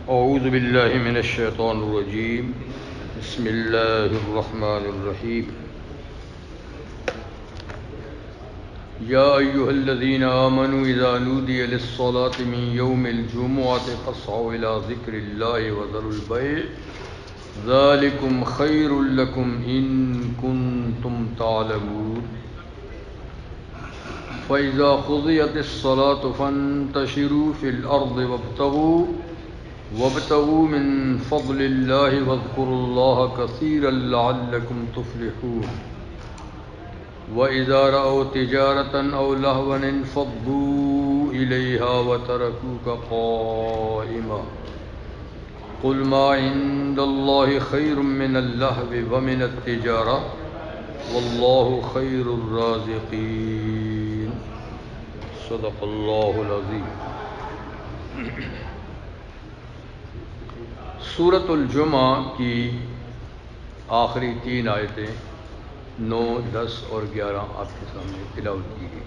اعوذ باللہ من الشیطان الرجیم بسم اللہ الرحمن الرحیم یا ایہا الذین آمنوا اذا نودی للصلاة من یوم الجمعة فاسعوا الى ذکر اللہ وذروا البیع ذالکم خیر لکم ان کنتم تعلمون فإذا قضيت الصلاة فانتشروا في الأرض وابتغوا من فضل الله واذكروا الله كثيرا لعلكم تفلحون وإذا رأوا تجارة أو لهوا انفضوا إليها وتركوك قائما قل ما عند الله خير من اللهو ومن التجارة والله خير الرازقين صدق اللہ العظیم۔ سورۃ الجمعہ کی آخری 3 آیتیں 9، 10 اور 11 آپ کے سامنے تلاوت کی گئی۔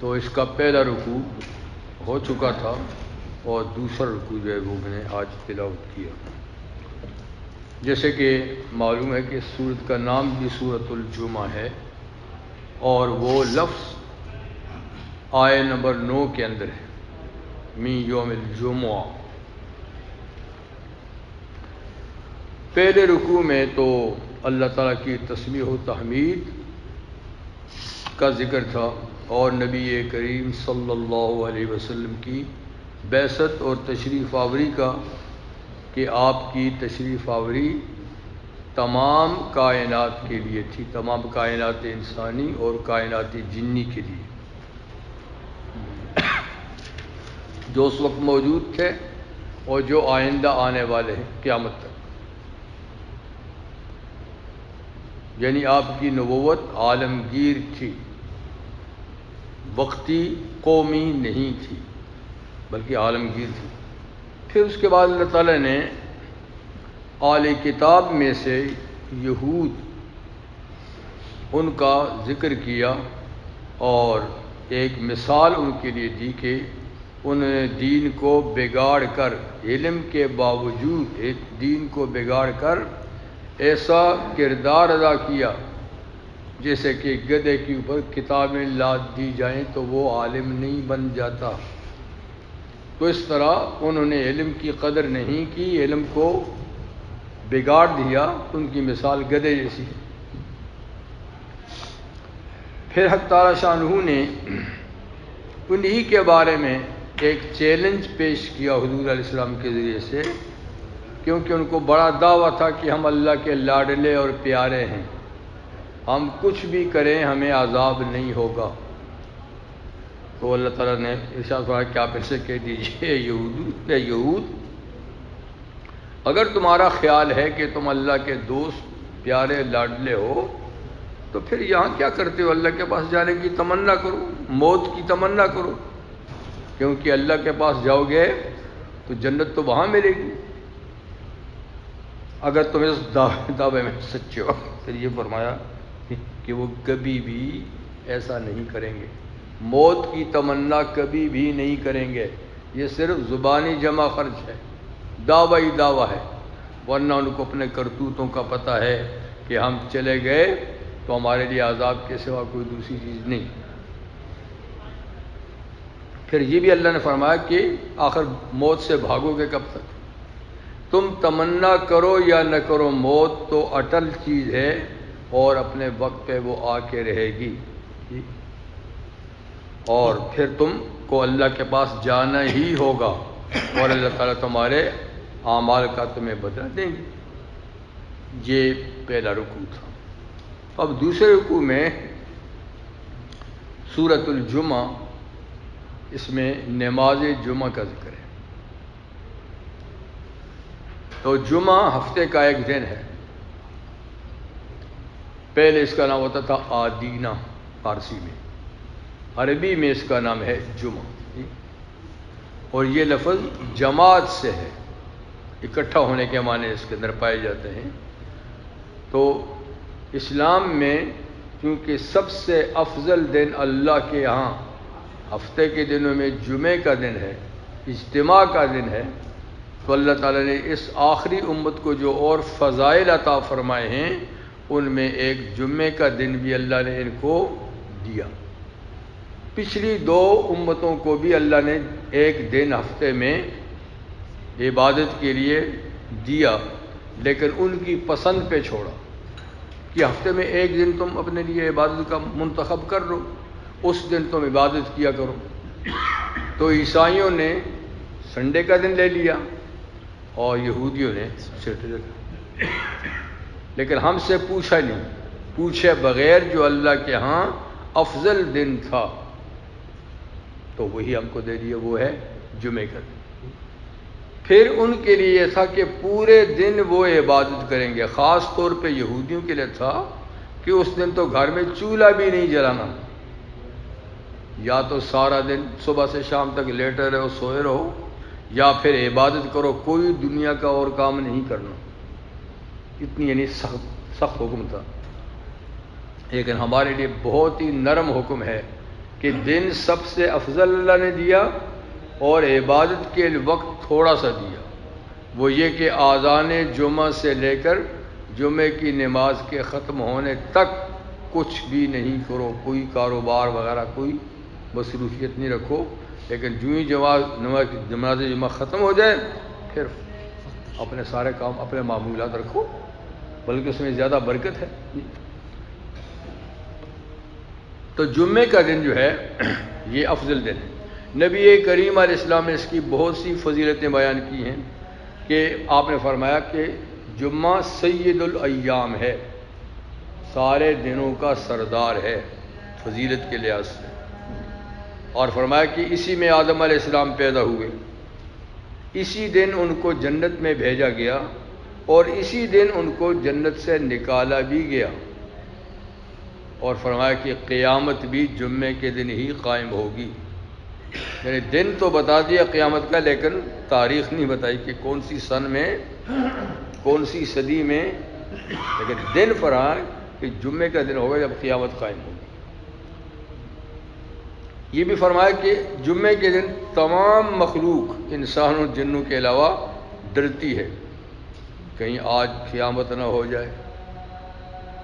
تو اس کا پہلا رکوع ہو چکا تھا اور دوسرا رکوع جو ہے وہ میں نے آج تلاوت کیا۔ جیسے کہ معلوم ہے کہ سورت کا نام بھی سورۃ الجمعہ ہے اور وہ لفظ آیت نمبر 9 کے اندر ہے، من یوم الجمعہ۔ پہلے رکوع میں تو اللہ تعالیٰ کی تسبیح و تحمید کا ذکر تھا اور نبی کریم صلی اللہ علیہ وسلم کی بعثت اور تشریف آوری کا، کہ آپ کی تشریف آوری تمام کائنات کے لیے تھی، تمام کائنات انسانی اور کائنات جنی کے لیے، جو اس وقت موجود تھے اور جو آئندہ آنے والے ہیں قیامت تک۔ یعنی آپ کی نبوت عالمگیر تھی، وقتی قومی نہیں تھی بلکہ عالمگیر تھی۔ پھر اس کے بعد اللہ تعالیٰ نے اہل کتاب میں سے یہود ان کا ذکر کیا اور ایک مثال ان کے لیے دی کہ انہوں نے دین کو بگاڑ کر، علم کے باوجود دین کو بگاڑ کر ایسا کردار ادا کیا جیسے کہ گدھے کے اوپر کتابیں لاد دی جائیں تو وہ عالم نہیں بن جاتا۔ تو اس طرح انہوں نے علم کی قدر نہیں کی، علم کو بگاڑ دیا، ان کی مثال گدھے جیسی ہے۔ پھر حق تعالیٰ شانہ نے انہی کے بارے میں ایک چیلنج پیش کیا حضور علیہ السلام کے ذریعے سے، کیونکہ ان کو بڑا دعویٰ تھا کہ ہم اللہ کے لاڈلے اور پیارے ہیں، ہم کچھ بھی کریں ہمیں عذاب نہیں ہوگا۔ تو اللہ تعالیٰ نے ارشاد فرمایا کہ آپ اسے کہہ دیجئے یہود، اگر تمہارا خیال ہے کہ تم اللہ کے دوست پیارے لاڈلے ہو تو پھر یہاں کیا کرتے ہو؟ اللہ کے پاس جانے کی تمنا کرو، موت کی تمنا کرو، کیونکہ اللہ کے پاس جاؤ گے تو جنت تو وہاں ملے گی اگر تم اس دعوے میں سچے ہو۔ پھر یہ فرمایا کہ وہ کبھی بھی ایسا نہیں کریں گے، موت کی تمنا کبھی بھی نہیں کریں گے، یہ صرف زبانی جمع خرچ ہے، دعوی دعویٰ ہے، ورنہ ان کو اپنے کرتوتوں کا پتہ ہے کہ ہم چلے گئے تو ہمارے لیے عذاب کے سوا کوئی دوسری چیز نہیں۔ پھر یہ بھی اللہ نے فرمایا کہ آخر موت سے بھاگو گے کب تک؟ تم تمنا کرو یا نہ کرو، موت تو اٹل چیز ہے اور اپنے وقت پہ وہ آ کے رہے گی، اور پھر تم کو اللہ کے پاس جانا ہی ہوگا اور اللہ تعالیٰ تمہارے اعمال کا تمہیں بدلہ دیں گے۔ یہ پہلا رکوع تھا۔ اب دوسرے رکوع میں سورۃ الجمعہ، اس میں نماز جمعہ کا ذکر ہے۔ تو جمعہ ہفتے کا ایک دن ہے، پہلے اس کا نام ہوتا تھا آدینہ فارسی میں، عربی میں اس کا نام ہے جمعہ، اور یہ لفظ جماعت سے ہے، اکٹھا ہونے کے معنی اس کے اندر پائے جاتے ہیں۔ تو اسلام میں چونکہ سب سے افضل دن اللہ کے ہاں ہفتے کے دنوں میں جمعے کا دن ہے، اجتماع کا دن ہے، تو اللہ تعالیٰ نے اس آخری امت کو جو اور فضائل عطا فرمائے ہیں ان میں ایک جمعے کا دن بھی اللہ نے ان کو دیا۔ پچھلی دو امتوں کو بھی اللہ نے ایک دن ہفتے میں عبادت کے لیے دیا، لیکن ان کی پسند پہ چھوڑا کہ ہفتے میں ایک دن تم اپنے لیے عبادت کا منتخب کر لو، اس دن تم عبادت کیا کرو۔ تو عیسائیوں نے سنڈے کا دن لے لیا اور یہودیوں نے سیٹرڈے کا، لیکن ہم سے پوچھا نہیں، پوچھے بغیر جو اللہ کے ہاں افضل دن تھا تو وہی ہم کو دے دیا، وہ ہے جمعے کا دن۔ پھر ان کے لیے یہ تھا کہ پورے دن وہ عبادت کریں گے، خاص طور پہ یہودیوں کے لیے تھا کہ اس دن تو گھر میں چولہا بھی نہیں جلانا، یا تو سارا دن صبح سے شام تک لیٹے رہو، سوئے رہو، یا پھر عبادت کرو، کوئی دنیا کا اور کام نہیں کرنا۔ اتنی یعنی سخت حکم تھا، لیکن ہمارے لیے بہت ہی نرم حکم ہے کہ دن سب سے افضل اللہ نے دیا اور عبادت کے وقت تھوڑا سا دیا، وہ یہ کہ آذان جمعہ سے لے کر جمعے کی نماز کے ختم ہونے تک کچھ بھی نہیں کرو، کوئی کاروبار وغیرہ کوئی مصروفیت نہیں رکھو، لیکن جو ہی نماز جمعہ ختم ہو جائے پھر اپنے سارے کام اپنے معمولات رکھو، بلکہ اس میں زیادہ برکت ہے۔ تو جمعے کا دن جو ہے یہ افضل دن ہے۔ نبی کریم علیہ السلام نے اس کی بہت سی فضیلتیں بیان کی ہیں کہ آپ نے فرمایا کہ جمعہ سید الایام ہے، سارے دنوں کا سردار ہے فضیلت کے لحاظ سے، اور فرمایا کہ اسی میں آدم علیہ السلام پیدا ہوئے، اسی دن ان کو جنت میں بھیجا گیا اور اسی دن ان کو جنت سے نکالا بھی گیا، اور فرمایا کہ قیامت بھی جمعے کے دن ہی قائم ہوگی۔ یعنی دن تو بتا دیا قیامت کا، لیکن تاریخ نہیں بتائی کہ کون سی سن میں، کون سی صدی میں، لیکن دن فرمایا کہ جمعے کا دن ہوگا جب قیامت قائم ہوگی۔ یہ بھی فرمایا کہ جمعے کے دن تمام مخلوق انسانوں جنوں کے علاوہ ڈرتی ہے، کہیں آج قیامت نہ ہو جائے،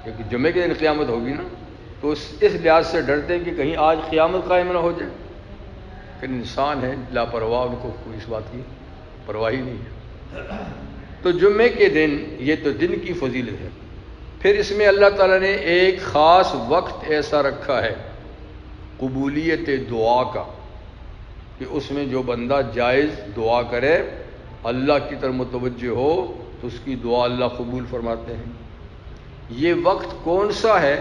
کیونکہ جمعے کے دن قیامت ہوگی نا، تو اس لحاظ سے ڈرتے ہیں کہ کہیں آج قیامت قائم نہ ہو جائے، لیکن انسان ہے لاپرواہ، ان کو کوئی اس بات کی پرواہ ہی نہیں ہے۔ تو جمعے کے دن یہ تو دن کی فضیلت ہے، پھر اس میں اللہ تعالیٰ نے ایک خاص وقت ایسا رکھا ہے قبولیت دعا کا، کہ اس میں جو بندہ جائز دعا کرے، اللہ کی طرف متوجہ ہو، تو اس کی دعا اللہ قبول فرماتے ہیں۔ یہ وقت کون سا ہے؟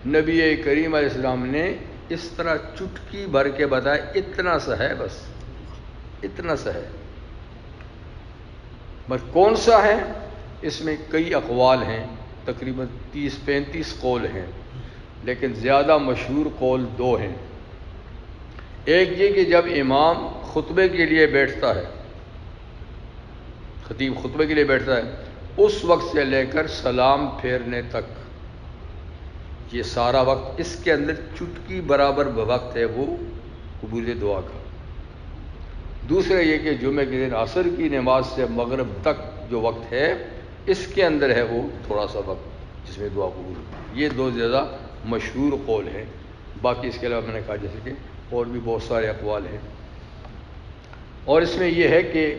نبی کریم علیہ السلام نے اس طرح چٹکی بھر کے بتایا، اتنا سا ہے، بس اتنا سا ہے، بس کون سا ہے؟ اس میں کئی اقوال ہیں، تقریباً 30-35 قول ہیں، لیکن زیادہ مشہور قول دو ہیں۔ ایک یہ کہ جب امام خطبے کے لیے بیٹھتا ہے، خطیب خطبے کے لیے بیٹھتا ہے، اس وقت سے لے کر سلام پھیرنے تک، یہ سارا وقت، اس کے اندر چٹکی برابر وقت ہے وہ قبول دعا کا۔ دوسرا یہ کہ جمعے کے دن عصر کی نماز سے مغرب تک جو وقت ہے، اس کے اندر ہے وہ تھوڑا سا وقت جس میں دعا قبول ہوتی ہے۔ یہ دو زیادہ مشہور قول ہیں، باقی اس کے علاوہ میں نے کہا جیسے کہ اور بھی بہت سارے اقوال ہیں، اور اس میں یہ ہے کہ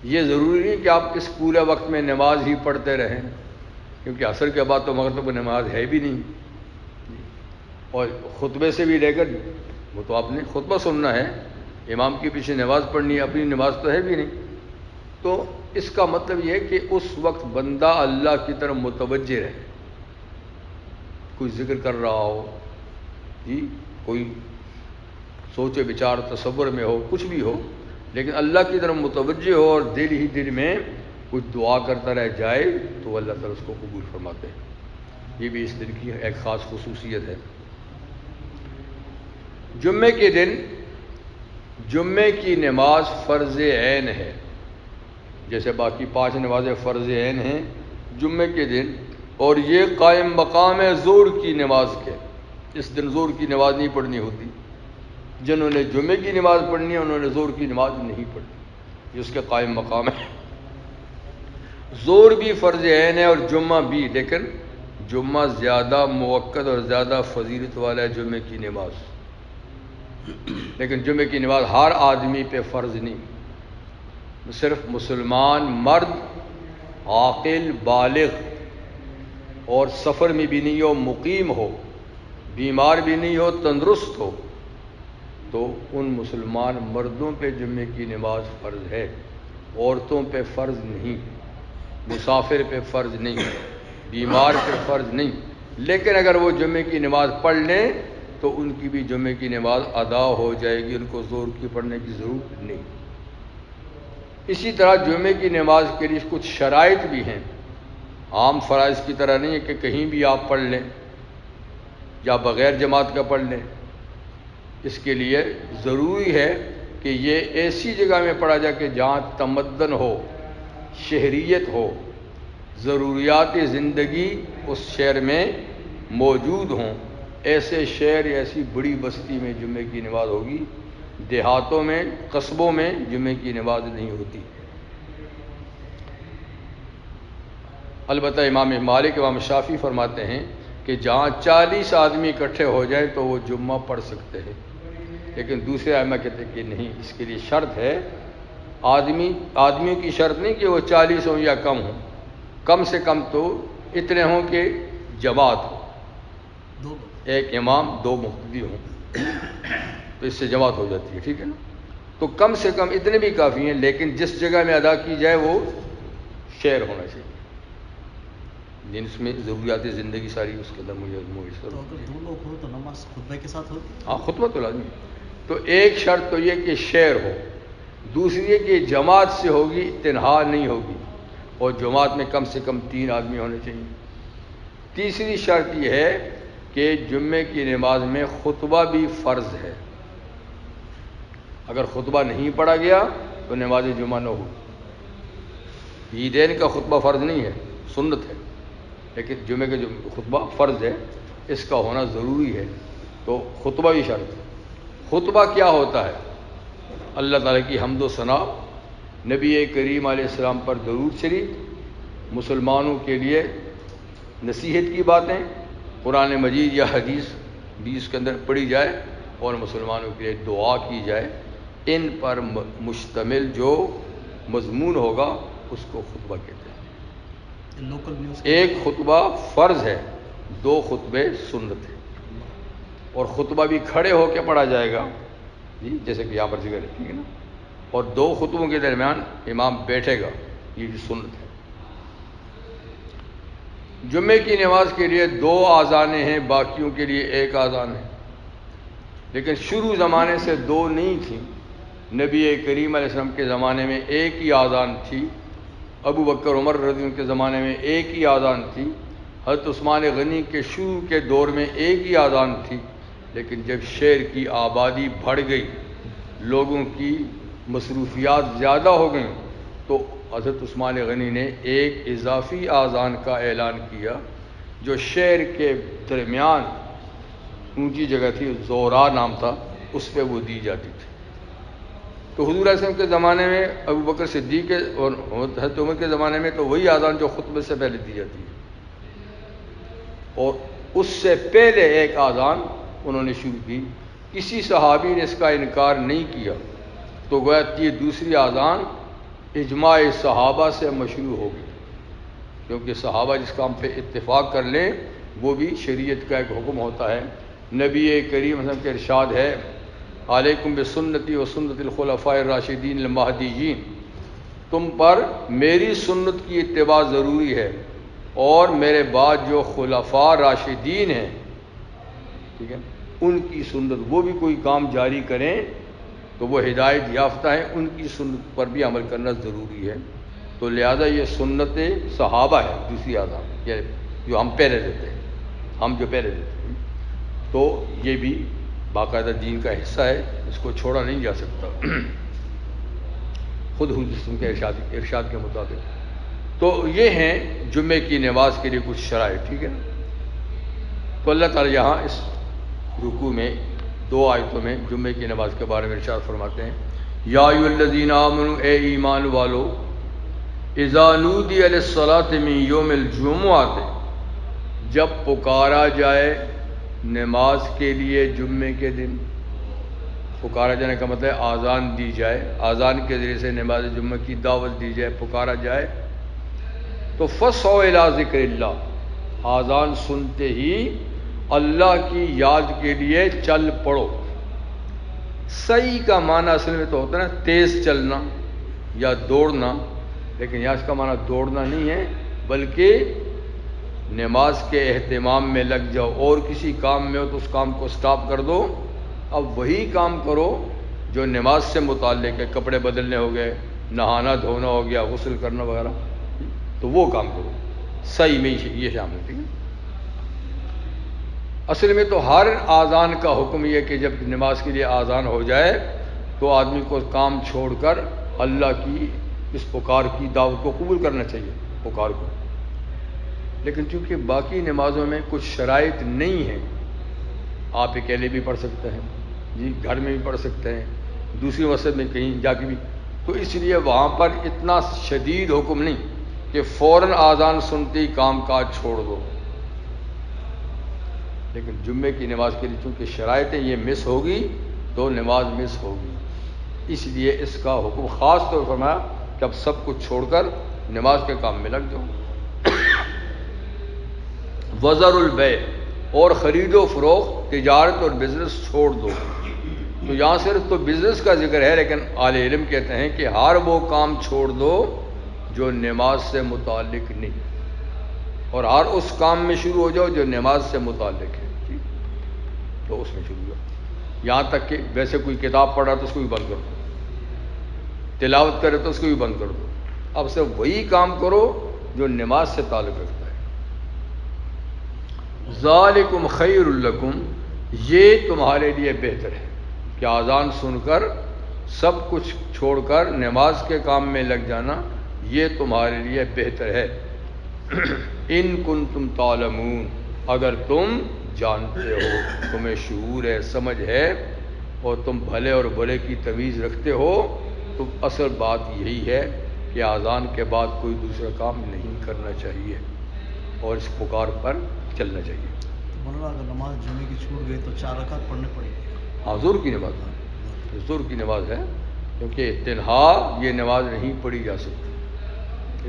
یہ ضروری نہیں کہ آپ اس پورے وقت میں نماز ہی پڑھتے رہیں، کیونکہ عصر کے بعد تو مغرب کو نماز ہے بھی نہیں، اور خطبے سے بھی لے کر وہ تو آپ نے خطبہ سننا ہے، امام کے پیچھے نماز پڑھنی ہے، اپنی نماز تو ہے بھی نہیں۔ تو اس کا مطلب یہ ہے کہ اس وقت بندہ اللہ کی طرف متوجہ رہے، کوئی ذکر کر رہا ہو، جی کوئی سوچ بچار تصور میں ہو، کچھ بھی ہو، لیکن اللہ کی طرف متوجہ ہو اور دل ہی دل میں کچھ دعا کرتا رہ جائے تو اللہ تعالیٰ اس کو قبول فرماتے ہیں۔ یہ بھی اس دن کی ایک خاص خصوصیت ہے۔ جمعے کے دن جمعے کی نماز فرض عین ہے، جیسے باقی 5 نمازیں فرض عین ہیں جمعے کے دن، اور یہ قائم مقام ہے ظہر کی نماز کے، اس دن ظہر کی نماز نہیں پڑھنی ہوتی، جنہوں نے جمعے کی نماز پڑھنی ہے انہوں نے ظہر کی نماز نہیں پڑھنی، یہ اس کے قائم مقام ہے۔ ظہر بھی فرض عین ہے اور جمعہ بھی، لیکن جمعہ زیادہ موقت اور زیادہ فضیلت والا ہے جمعے کی نماز، لیکن جمعے کی نماز ہر آدمی پہ فرض نہیں، صرف مسلمان مرد عاقل بالغ اور سفر میں بھی نہیں ہو، مقیم ہو، بیمار بھی نہیں ہو، تندرست ہو، تو ان مسلمان مردوں پہ جمعے کی نماز فرض ہے، عورتوں پہ فرض نہیں، مسافر پہ فرض نہیں، بیمار پہ فرض نہیں۔ لیکن اگر وہ جمعے کی نماز پڑھ لیں تو ان کی بھی جمعے کی نماز ادا ہو جائے گی، ان کو ظہر کی پڑھنے کی ضرورت نہیں۔ اسی طرح جمعے کی نماز کے لیے کچھ شرائط بھی ہیں، عام فرائض کی طرح نہیں ہے کہ کہیں بھی آپ پڑھ لیں یا بغیر جماعت کا پڑھ لیں۔ اس کے لیے ضروری ہے کہ یہ ایسی جگہ میں پڑھا جائے کہ جہاں تمدن ہو، شہریت ہو، ضروریات زندگی اس شہر میں موجود ہوں۔ ایسے شہر یا ایسی بڑی بستی میں جمعے کی نماز ہوگی، دیہاتوں میں، قصبوں میں جمعے کی نماز نہیں ہوتی۔ البتہ امام مالک، امام شافعی فرماتے ہیں کہ جہاں 40 آدمی اکٹھے ہو جائیں تو وہ جمعہ پڑھ سکتے ہیں، لیکن دوسرے ائمہ کہتے ہیں کہ نہیں، اس کے لیے شرط ہے، آدمیوں کی شرط نہیں کہ وہ 40 ہوں یا کم ہوں، کم سے کم تو اتنے ہوں کہ جماعت ہو، ایک امام 2 مقتدی ہوں، تو اس سے جماعت ہو جاتی ہے، ٹھیک ہے نا؟ تو کم سے کم اتنے بھی کافی ہیں، لیکن جس جگہ میں ادا کی جائے وہ شہر ہونا چاہیے، جس میں ضروریات زندگی ساری اس کے اندر میسر تو اگر 2 لوگ ہو تو نماز خطبہ کے ساتھ ہوتی؟ ہاں، خطبہ تو لازمی ہے۔ تو ایک شرط تو یہ کہ شعر ہو، دوسری یہ کہ جماعت سے ہوگی، تنہا نہیں ہوگی، اور جماعت میں کم سے کم 3 آدمی ہونے چاہیے۔ تیسری شرط یہ ہے کہ جمعے کی نماز میں خطبہ بھی فرض ہے، اگر خطبہ نہیں پڑھا گیا تو نماز جمعہ نہ ہو۔ عیدین کا خطبہ فرض نہیں ہے، سنت ہے، لیکن جمعے کا جو خطبہ فرض ہے اس کا ہونا ضروری ہے، تو خطبہ بھی شرط ہے۔ خطبہ کیا ہوتا ہے؟ اللہ تعالیٰ کی حمد و ثنا، نبی کریم علیہ السلام پر درود شریف، مسلمانوں کے لیے نصیحت کی باتیں قرآن مجید یا حدیث بھی اس کے اندر پڑھی جائے اور مسلمانوں کے لیے دعا کی جائے، ان پر مشتمل جو مضمون ہوگا اس کو خطبہ کہتے ہیں۔ لوکل نیوز ایک خطبہ فرض ہے، 2 خطبے سنت ہیں، اور خطبہ بھی کھڑے ہو کے پڑھا جائے گا، جی جیسے کہ یہاں پر ذکر ہے، ٹھیک ہے نا؟ اور 2 خطبوں کے درمیان امام بیٹھے گا، یہ بھی سنت ہے۔ جمعے کی نماز کے لیے 2 آذانیں ہیں، باقیوں کے لیے 1 آذان ہے، لیکن شروع زمانے سے 2 نہیں تھیں۔ نبی کریم علیہ السلام کے زمانے میں 1 ہی آذان تھی، ابو بکر عمر رضی اللہ عنہ کے زمانے میں 1 ہی آذان تھی، حضرت عثمان غنی کے شروع کے دور میں 1 ہی آذان تھی، لیکن جب شہر کی آبادی بڑھ گئی، لوگوں کی مصروفیات زیادہ ہو گئیں، تو حضرت عثمان غنی نے 1 اضافی آذان کا اعلان کیا، جو شہر کے درمیان اونچی جگہ تھی، زورا نام تھا، اس پہ وہ دی جاتی تھی۔ تو حضور علیہ السلام کے زمانے میں، ابو بکر صدیق کے اور حضرت عمر کے زمانے میں تو وہی آذان جو خطبے سے پہلے دی جاتی ہے، اور اس سے پہلے 1 آذان انہوں نے شروع کی۔ کسی صحابی نے اس کا انکار نہیں کیا، تو گویا یہ دوسری آذان اجماع صحابہ سے مشروع ہوگی، کیونکہ صحابہ جس کام پہ اتفاق کر لیں وہ بھی شریعت کا ایک حکم ہوتا ہے۔ نبی کریم صلی اللہ علیہ وسلم کے ارشاد ہے، علیکم بسنتی و سنت الخلفاء الراشدین المہدیین، تم پر میری سنت کی اتباع ضروری ہے، اور میرے بعد جو خلفاء راشدین ہیں، ٹھیک ہے، ان کی سنت، وہ بھی کوئی کام جاری کریں تو وہ ہدایت یافتہ ہیں، ان کی سنت پر بھی عمل کرنا ضروری ہے۔ تو لہذا یہ سنت صحابہ ہے، دوسری آذان جو ہم پہلے دیتے ہیں، ہم جو پہلے دیتے ہیں، تو یہ بھی باقاعدہ دین کا حصہ ہے، اس کو چھوڑا نہیں جا سکتا، خود حضور کے ارشاد کے مطابق۔ تو یہ ہیں جمعے کی نماز کے لیے کچھ شرائط، ٹھیک ہے نا؟ تو اللہ تعالیٰ یہاں اس رکوع میں 2 آیتوں میں جمعے کی نماز کے بارے میں ارشاد فرماتے ہیں، یا ایھا الذین آمنوا، اے ایمان والو، اذا نودی للصلاۃ من یوم الجمعۃ، جب پکارا جائے نماز کے لیے جمعے کے دن، پکارا جانے کا مطلب ہے آذان دی جائے، آذان کے ذریعے سے نماز جمعہ کی دعوت دی جائے، پکارا جائے، تو فسعوا الی ذکر اللہ، آذان سنتے ہی اللہ کی یاد کے لیے چل پڑو۔ سعی کا معنی اصل میں تو ہوتا ہے نا تیز چلنا یا دوڑنا، لیکن یہاں اس کا معنی دوڑنا نہیں ہے، بلکہ نماز کے اہتمام میں لگ جاؤ، اور کسی کام میں ہو تو اس کام کو سٹاپ کر دو، اب وہی کام کرو جو نماز سے متعلق ہے، کپڑے بدلنے ہو گئے، نہانا دھونا ہو گیا، غسل کرنا وغیرہ، تو وہ کام کرو، صحیح میں یہ شامل ہے۔ ٹھیک ہے، اصل میں تو ہر آذان کا حکم یہ ہے کہ جب نماز کے لیے آذان ہو جائے تو آدمی کو کام چھوڑ کر اللہ کی اس پکار کی دعوت کو قبول کرنا چاہیے، پکار کو۔ لیکن چونکہ باقی نمازوں میں کچھ شرائط نہیں ہیں، آپ اکیلے بھی پڑھ سکتے ہیں، جی گھر میں بھی پڑھ سکتے ہیں، دوسری مسجد میں کہیں جا کے بھی، تو اس لیے وہاں پر اتنا شدید حکم نہیں کہ فوراً آذان سنتے ہی کام کاج چھوڑ دو۔ لیکن جمعے کی نماز کے لیے چونکہ شرائطیں یہ مس ہوگی تو نماز مس ہوگی، اس لیے اس کا حکم خاص طور پر فرمایا کہ اب سب کچھ چھوڑ کر نماز کے کام میں لگ جاؤ۔ وذر البیع، اور خرید و فروخت، تجارت اور بزنس چھوڑ دو۔ تو یہاں صرف تو بزنس کا ذکر ہے، لیکن اہل علم کہتے ہیں کہ ہر وہ کام چھوڑ دو جو نماز سے متعلق نہیں، اور ہر اس کام میں شروع ہو جاؤ جو نماز سے متعلق ہے، ٹھیک، تو اس میں شروع ہو جاؤ۔ یہاں تک کہ ویسے کوئی کتاب پڑھ رہا تو اس کو بھی بند کر دو، تلاوت کرے تو اس کو بھی بند کر دو، اب صرف وہی کام کرو جو نماز سے تعلق رکھتا ہے۔ ذالکم خیر لکم، یہ تمہارے لیے بہتر ہے کہ آذان سن کر سب کچھ چھوڑ کر نماز کے کام میں لگ جانا، یہ تمہارے لیے بہتر ہے۔ ان کنتم تعلمون، اگر تم جانتے ہو، تمہیں شعور ہے، سمجھ ہے، اور تم بھلے اور برے کی تمیز رکھتے ہو، تو اصل بات یہی ہے کہ آذان کے بعد کوئی دوسرا کام نہیں کرنا چاہیے اور اس پکار پر چلنا چاہیے۔ مولانا اگر نماز جمعے کی چھوٹ گئی تو 4 رکعت پڑھنے پڑے گی؟ ہاں، ظہر کی نماز ہے، ظہر کی نماز ہے، کیونکہ تنہا یہ نماز نہیں پڑھی جا سکتی،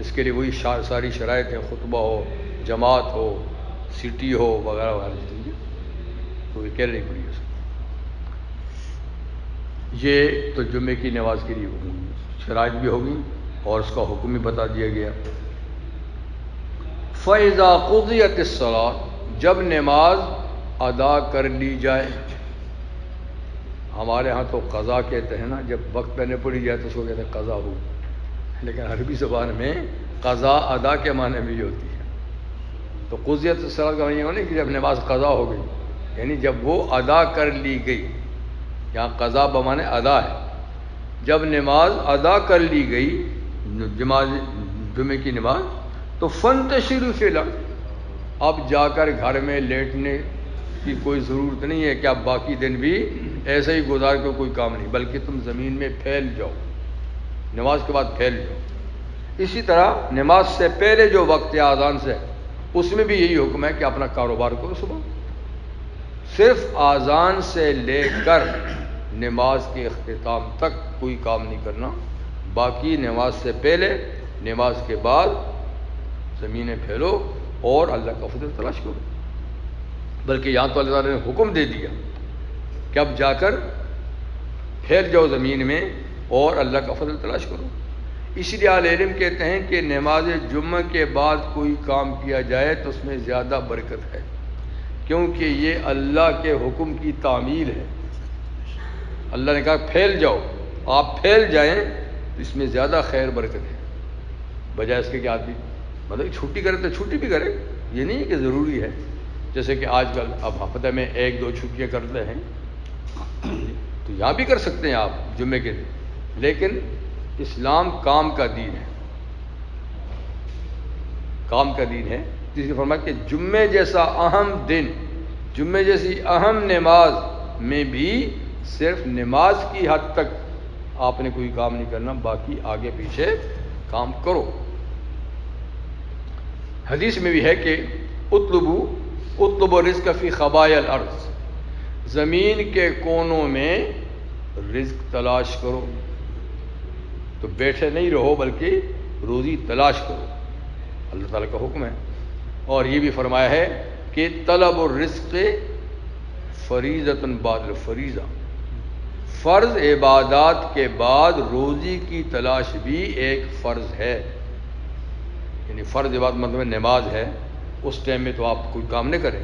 اس کے لیے وہی ساری شرائط ہیں، خطبہ ہو، جماعت ہو، سٹی ہو، وغیرہ وغیرہ چیزیں، تو یہ اکیلے نہیں پڑھی جا سکتی۔ یہ تو جمعے کی نماز کے لیے شرائط بھی ہوگی اور اس کا حکم بھی بتا دیا گیا۔ فَإِذَا قُضِيَتِ الصَّلَاةُ، جب نماز ادا کر لی جائے، ہمارے ہاں تو قضا کہتے ہیں نا، جب وقت پہ نہ پڑھی جائے تو اس کو کہتے ہیں قضا ہو، لیکن عربی زبان میں قضا ادا کے معنی میں یہ ہوتی ہے۔ تو قضیت الصلاۃ کا معنی یہ نہیں کہ جب نماز قضا ہو گئی، یعنی جب وہ ادا کر لی گئی، یہاں قضا بمعنی ادا ہے، جب نماز ادا کر لی گئی جمعے کی نماز، تو فانتشروا فی الارض، اب جا کر گھر میں لیٹنے کی کوئی ضرورت نہیں ہے کہ اب باقی دن بھی ایسے ہی گزار کے کوئی کام نہیں، بلکہ تم زمین میں پھیل جاؤ، نماز کے بعد پھیل جاؤ۔ اسی طرح نماز سے پہلے جو وقت ہے آذان سے، اس میں بھی یہی حکم ہے کہ اپنا کاروبار کرو صبح، صرف آذان سے لے کر نماز کے اختتام تک کوئی کام نہیں کرنا، باقی نماز سے پہلے نماز کے بعد زمینیں پھیلو اور اللہ کا فضل تلاش کرو۔ بلکہ یہاں تو اللہ تعالیٰ نے حکم دے دیا کہ اب جا کر پھیل جاؤ زمین میں اور اللہ کا فضل تلاش کرو۔ اسی لیے اہل علم کہتے ہیں کہ نماز جمعہ کے بعد کوئی کام کیا جائے تو اس میں زیادہ برکت ہے، کیونکہ یہ اللہ کے حکم کی تعمیل ہے۔ اللہ نے کہا پھیل جاؤ، آپ پھیل جائیں تو اس میں زیادہ خیر برکت ہے، بجائے اس کے کہ آدمی مطلب چھٹی کرے تو چھٹی بھی کرے، یہ نہیں کہ ضروری ہے، جیسے کہ آج کل اب ہفتے میں 1-2 چھٹیاں کرتے ہیں، تو یہاں بھی کر سکتے ہیں آپ جمعے کے دن، لیکن اسلام کام کا دین ہے، کام کا دین ہے، جس نے فرمایا کہ جمعے جیسا اہم دن، جمعے جیسی اہم نماز میں بھی صرف نماز کی حد تک آپ نے کوئی کام نہیں کرنا، باقی آگے پیچھے کام کرو۔ حدیث میں بھی ہے کہ اطلبوا الرزق فی خبایا الارض، زمین کے کونوں میں رزق تلاش کرو، تو بیٹھے نہیں رہو بلکہ روزی تلاش کرو، اللہ تعالیٰ کا حکم ہے۔ اور یہ بھی فرمایا ہے کہ طلب الرزق فریضۃ بعد الفریضہ، فرض عبادات کے بعد روزی کی تلاش بھی ایک فرض ہے، یعنی فرض عبادت مطلب نماز ہے، اس ٹائم میں تو آپ کوئی کام نہیں کریں،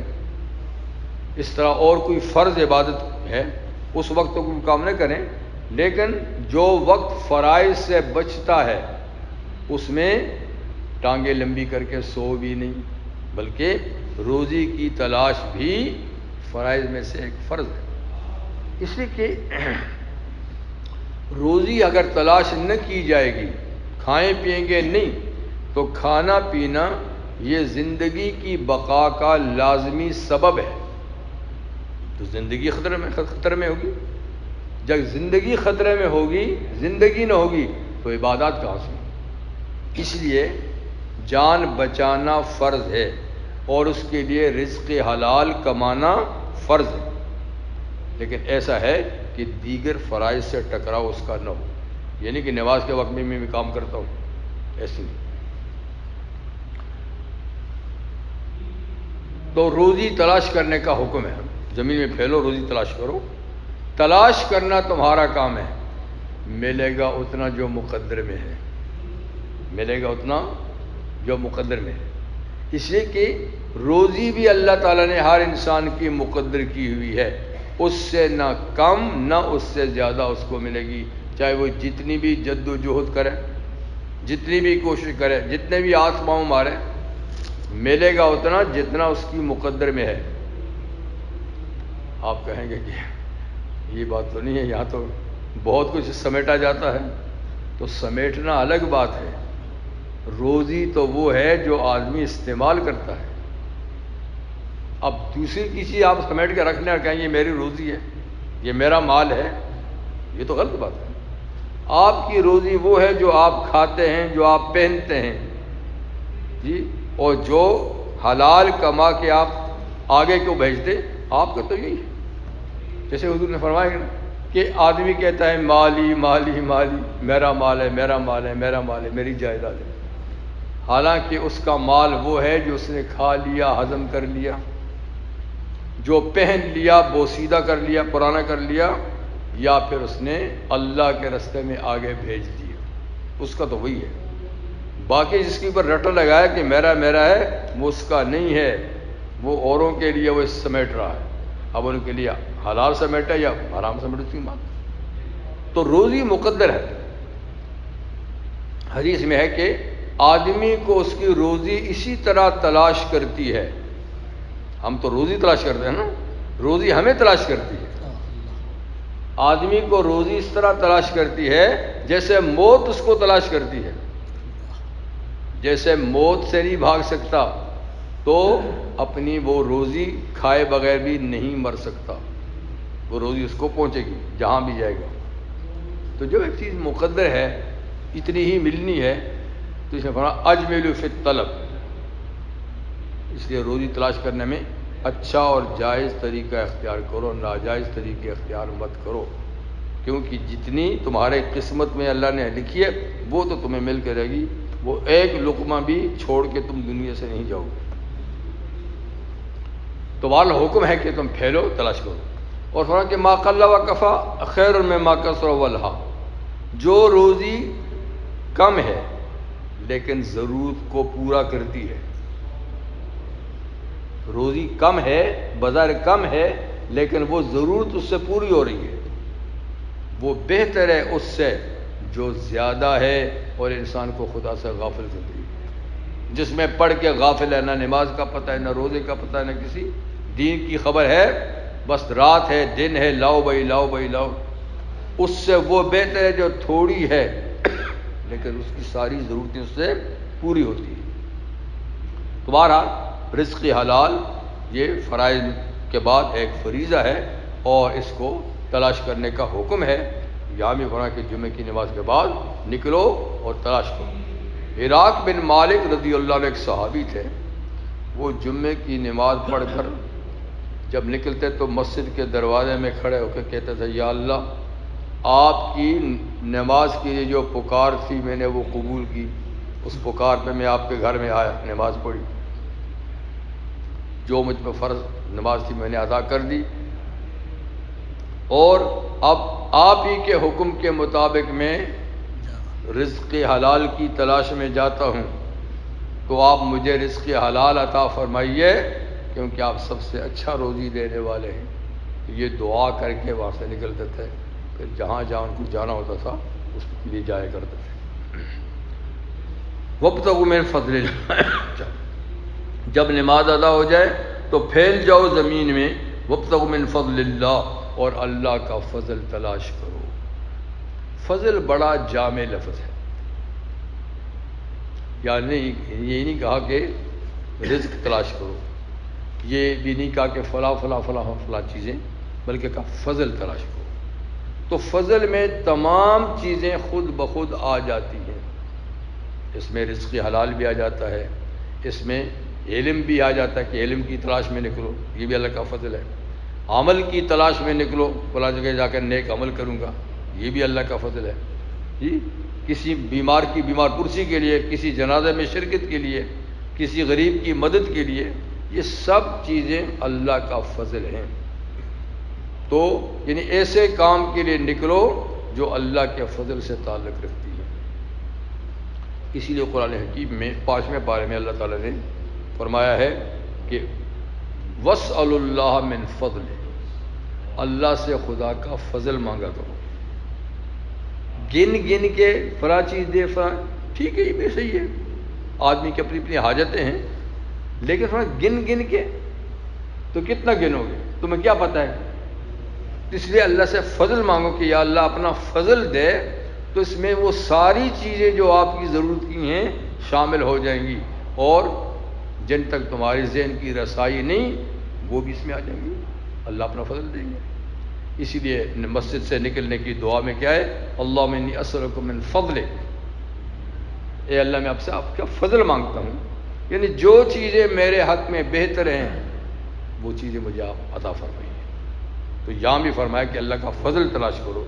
اس طرح اور کوئی فرض عبادت ہے اس وقت تو کوئی کام نہیں کریں، لیکن جو وقت فرائض سے بچتا ہے اس میں ٹانگیں لمبی کر کے سو بھی نہیں، بلکہ روزی کی تلاش بھی فرائض میں سے ایک فرض ہے۔ اس لیے کہ روزی اگر تلاش نہ کی جائے گی، کھائیں پیئیں گے نہیں، تو کھانا پینا یہ زندگی کی بقا کا لازمی سبب ہے، تو زندگی خطرے میں ہوگی۔ جب زندگی خطرے میں ہوگی، زندگی نہ ہوگی تو عبادات کہاں سے؟ اس لیے جان بچانا فرض ہے اور اس کے لیے رزق حلال کمانا فرض ہے، لیکن ایسا ہے کہ دیگر فرائض سے ٹکراؤ اس کا نہ ہو، یعنی کہ نماز کے وقت میں بھی کام کرتا ہوں، ایسی نہیں۔ تو روزی تلاش کرنے کا حکم ہے، زمین میں پھیلو، روزی تلاش کرو، تلاش کرنا تمہارا کام ہے، ملے گا اتنا جو مقدر میں ہے، ملے گا اتنا جو مقدر میں ہے۔ اس لیے کہ روزی بھی اللہ تعالیٰ نے ہر انسان کی مقدر کی ہوئی ہے، اس سے نہ کم نہ اس سے زیادہ اس کو ملے گی، چاہے وہ جتنی بھی جد و جہد کرے، جتنی بھی کوشش کرے، جتنے بھی ہاتھ پاؤں مارے، ملے گا اتنا جتنا اس کی مقدر میں ہے۔ آپ کہیں گے کہ یہ بات تو نہیں ہے، یہاں تو بہت کچھ سمیٹا جاتا ہے، تو سمیٹنا الگ بات ہے، روزی تو وہ ہے جو آدمی استعمال کرتا ہے۔ اب دوسری کسی آپ سمیٹ کے رکھنے اور کہیں یہ میری روزی ہے، یہ میرا مال ہے، یہ تو غلط بات ہے۔ آپ کی روزی وہ ہے جو آپ کھاتے ہیں، جو آپ پہنتے ہیں، جی، اور جو حلال کما کے آپ آگے کیوں بھیجتے، آپ کا تو یہی ہے۔ جیسے حضور نے فرمایا کہ آدمی کہتا ہے مالی مالی مالی، میرا مال ہے، میرا مال ہے، میرا مال ہے، میری جائیداد ہے، حالانکہ اس کا مال وہ ہے جو اس نے کھا لیا، ہضم کر لیا، جو پہن لیا، بوسیدہ کر لیا، پرانا کر لیا، یا پھر اس نے اللہ کے رستے میں آگے بھیج دیا، اس کا تو وہی ہے۔ باقی جس کے اوپر رٹا لگایا کہ میرا میرا ہے، وہ اس کا نہیں ہے، وہ اوروں کے لیے وہ سمیٹ رہا ہے، اب ان کے لیے حلال سمیٹا یا حرام سمیٹا، اس کی بات۔ تو روزی مقدر ہے۔ حدیث میں ہے کہ آدمی کو اس کی روزی اسی طرح تلاش کرتی ہے، ہم تو روزی تلاش کرتے ہیں نا، روزی ہمیں تلاش کرتی ہے۔ آدمی کو روزی اس طرح تلاش کرتی ہے جیسے موت اس کو تلاش کرتی ہے، جیسے موت سے نہیں بھاگ سکتا تو اپنی وہ روزی کھائے بغیر بھی نہیں مر سکتا، وہ روزی اس کو پہنچے گی جہاں بھی جائے گا۔ تو جو ایک چیز مقدر ہے اتنی ہی ملنی ہے، تو اس نے فرمایا اجملوا فی الطلب، اس لیے روزی تلاش کرنے میں اچھا اور جائز طریقہ اختیار کرو، ناجائز طریقے اختیار مت کرو، کیونکہ جتنی تمہارے قسمت میں اللہ نے لکھی ہے وہ تو تمہیں مل کے رہے گی، وہ ایک لقمہ بھی چھوڑ کے تم دنیا سے نہیں جاؤ گے۔ تو والا حکم ہے کہ تم پھیلو، تلاش کرو، اور فرمایا کہ ما قل و کفا خیر مما کثر والہا، جو روزی کم ہے لیکن ضرورت کو پورا کرتی ہے، روزی کم ہے، بظاہر کم ہے، لیکن وہ ضرورت اس سے پوری ہو رہی ہے، وہ بہتر ہے اس سے جو زیادہ ہے اور انسان کو خدا سے غافل کر دی، جس میں پڑھ کے غافل ہے، نہ نماز کا پتہ ہے، نہ روزے کا پتہ ہے، نہ کسی دین کی خبر ہے، بس رات ہے دن ہے، لاؤ بھائی لاؤ بھائی لاؤ، اس سے وہ بہتر ہے جو تھوڑی ہے لیکن اس کی ساری ضرورتیں اس سے پوری ہوتی ہیں۔ تمہارا رزق حلال یہ فرائض کے بعد ایک فریضہ ہے، اور اس کو تلاش کرنے کا حکم ہے۔ یہاں بھی فرمایا کہ جمعے کی نماز کے بعد نکلو اور تلاش کرو۔ عراق بن مالک رضی اللہ عنہ ایک صحابی تھے، وہ جمعے کی نماز پڑھ کر جب نکلتے تو مسجد کے دروازے میں کھڑے ہو کے کہتے تھے، یا اللہ آپ کی نماز کی یہ جو پکار تھی میں نے وہ قبول کی، اس پکار پہ میں آپ کے گھر میں آیا، نماز پڑھی، جو مجھ پہ فرض نماز تھی میں نے ادا کر دی، اور اب آپ ہی کے حکم کے مطابق میں رزق حلال کی تلاش میں جاتا ہوں، تو آپ مجھے رزق حلال عطا فرمائیے کیونکہ آپ سب سے اچھا روزی دینے والے ہیں۔ یہ دعا کر کے وہاں سے نکلتے تھے، پھر جہاں جہاں ان کو جانا ہوتا تھا اس کے لیے جایا کرتے تھے۔ وابتغوا من فضل اللہ، جب نماز ادا ہو جائے تو پھیل جاؤ زمین میں، وابتغوا من فضل اللہ، اور اللہ کا فضل تلاش کرو۔ فضل بڑا جامع لفظ ہے، یعنی یہ نہیں کہا کہ رزق تلاش کرو، یہ بھی نہیں کہا کہ فلاں فلاں فلاں فلاں چیزیں، بلکہ کہا فضل تلاش کرو۔ تو فضل میں تمام چیزیں خود بخود آ جاتی ہیں، اس میں رزق حلال بھی آ جاتا ہے، اس میں علم بھی آ جاتا ہے کہ علم کی تلاش میں نکلو، یہ بھی اللہ کا فضل ہے، عمل کی تلاش میں نکلو، فلاں جگہ جا کر نیک عمل کروں گا، یہ بھی اللہ کا فضل ہے جی، کسی بیمار کی بیمار پرسی کے لیے، کسی جنازے میں شرکت کے لیے، کسی غریب کی مدد کے لیے، یہ سب چیزیں اللہ کا فضل ہیں۔ تو یعنی ایسے کام کے لیے نکلو جو اللہ کے فضل سے تعلق رکھتی ہے۔ اسی لیے قرآن حکیم میں 5ویں پارے میں اللہ تعالیٰ نے فرمایا ہے کہ وَاسْأَلُوا اللَّهَ مِنْ فَضْلِهِ، اللہ سے خدا کا فضل مانگا کرو۔ گن گن کے فلاں چیز دے فلاں، ٹھیک ہے یہ بھی صحیح ہے، آدمی کی اپنی اپنی حاجتیں ہیں، لیکن فلاں گن گن کے تو کتنا گنو گے، تمہیں کیا پتہ ہے؟ اس لیے اللہ سے فضل مانگو کہ یا اللہ اپنا فضل دے، تو اس میں وہ ساری چیزیں جو آپ کی ضرورت کی ہیں شامل ہو جائیں گی، اور جن تک تمہاری ذہن کی رسائی نہیں وہ بھی اس میں آ جائیں گی، اللہ اپنا فضل دیں گے۔ اسی لیے مسجد سے نکلنے کی دعا میں کیا ہے، اللہم انی اسألک من فضلک، اے اللہ میں آپ سے آپ کا فضل مانگتا ہوں، یعنی جو چیزیں میرے حق میں بہتر ہیں وہ چیزیں مجھے آپ عطا فرمائیے۔ تو یہاں بھی فرمایا کہ اللہ کا فضل تلاش کرو،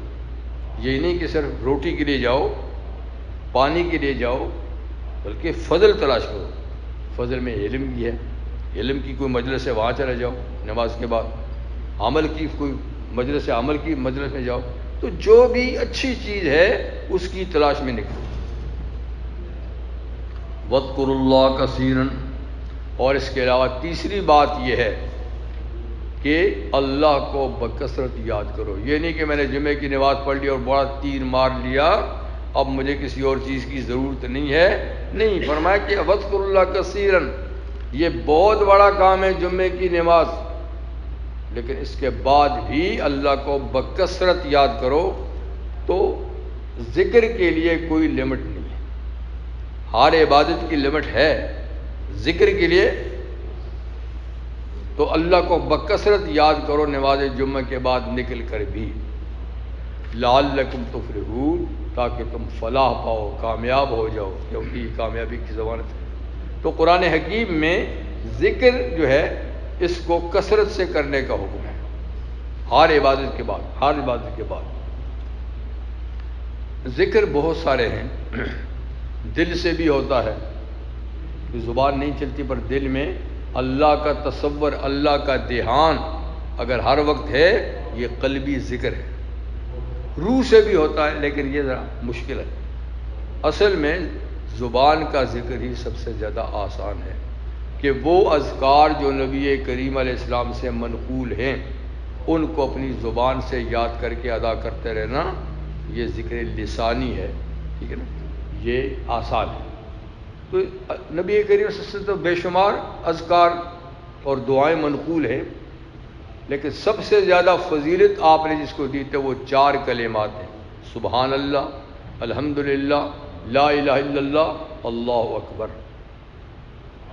یہ نہیں کہ صرف روٹی کے لیے جاؤ، پانی کے لیے جاؤ، بلکہ فضل تلاش کرو۔ فضل میں علم بھی ہے، علم کی کوئی مجلس ہے وہاں چلے جاؤ نماز کے بعد، عمل کی کوئی مجلس ہے عمل کی مجلس میں جاؤ، تو جو بھی اچھی چیز ہے اس کی تلاش میں نکلو۔ وَاذْكُرُوا اللَّهَ كَثِيرًا، اور اس کے علاوہ تیسری بات یہ ہے کہ اللہ کو بکثرت یاد کرو۔ یہ نہیں کہ میں نے جمعے کی نماز پڑھ لی اور بڑا تیر مار لیا، اب مجھے کسی اور چیز کی ضرورت نہیں ہے، نہیں، فرمایا کہ وَاذْكُرُوا اللَّهَ كَثِيرًا، یہ بہت بڑا کام ہے جمعے کی نماز، لیکن اس کے بعد بھی اللہ کو بکثرت یاد کرو۔ تو ذکر کے لیے کوئی لمٹ نہیں ہے، ہر عبادت کی لمٹ ہے، ذکر کے لیے تو اللہ کو بکثرت یاد کرو نماز جمعہ کے بعد نکل کر بھی، لعلکم تفلحون، تاکہ تم فلاح پاؤ، کامیاب ہو جاؤ، کیونکہ یہ کامیابی کی ضمانت ہے۔ تو قرآن حکیم میں ذکر جو ہے اس کو کثرت سے کرنے کا حکم ہے، ہر عبادت کے بعد، ہر عبادت کے بعد۔ ذکر بہت سارے ہیں، دل سے بھی ہوتا ہے، زبان نہیں چلتی پر دل میں اللہ کا تصور، اللہ کا دھیان اگر ہر وقت ہے، یہ قلبی ذکر ہے۔ روح سے بھی ہوتا ہے لیکن یہ ذرا مشکل ہے۔ اصل میں زبان کا ذکر ہی سب سے زیادہ آسان ہے، کہ وہ اذکار جو نبی کریم علیہ السلام سے منقول ہیں ان کو اپنی زبان سے یاد کر کے ادا کرتے رہنا، یہ ذکر لسانی ہے، ٹھیک ہے نا، یہ آسان ہے۔ تو نبی کریم صلی اللہ علیہ وسلم تو بے شمار اذکار اور دعائیں منقول ہیں، لیکن سب سے زیادہ فضیلت آپ نے جس کو دی تھی وہ 4 کلمات ہیں، سبحان اللہ، الحمدللہ، لا الہ الا اللہ، اللہ اکبر،